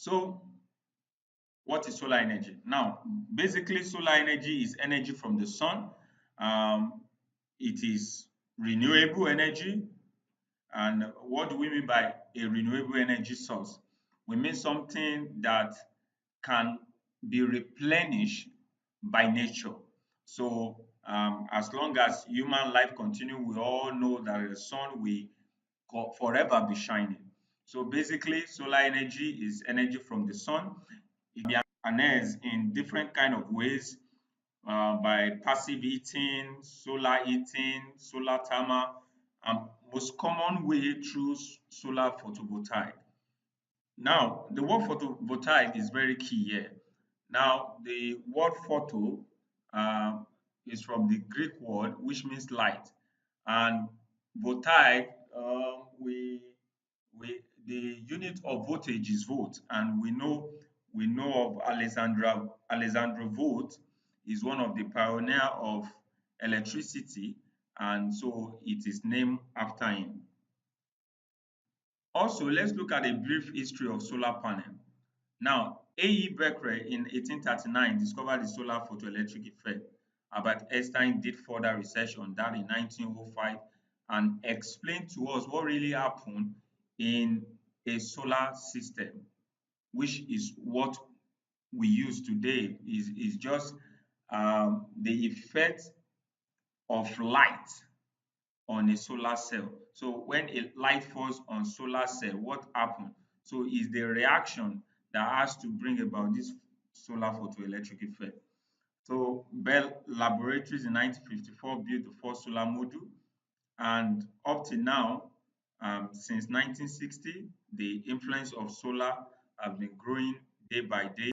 So what is solar energy? Now, basically, solar energy is energy from the sun. Um, it is renewable energy. And what do we mean by a renewable energy source? We mean something that can be replenished by nature. So, as long as human life continue, we all know that the sun will forever be shining. So basically, solar energy is energy from the sun. It can be harnessed in different kind of ways, by passive heating, solar heating, solar thermal, and most common way through solar photovoltaic. Now, the word photovoltaic is very key here. Now, the word photo is from the Greek word which means light, and voltaic, we the unit of voltage is volt, and we know of Alexander Volt is one of the pioneer of electricity, and so it is named after him. Also, let's look at a brief history of solar panel. Now, A.E. Becquerel in 1839 discovered the solar photoelectric effect. Albert Einstein did further research on that in 1905 and explained to us what really happened in a solar system, which is what we use today. Is just the effect of light on a solar cell. So when a light falls on solar cell, what happens? So is the reaction that has to bring about this solar photoelectric effect. So Bell Laboratories in 1954 built the first solar module, and up to now, since 1960, the influence of solar has been growing day by day.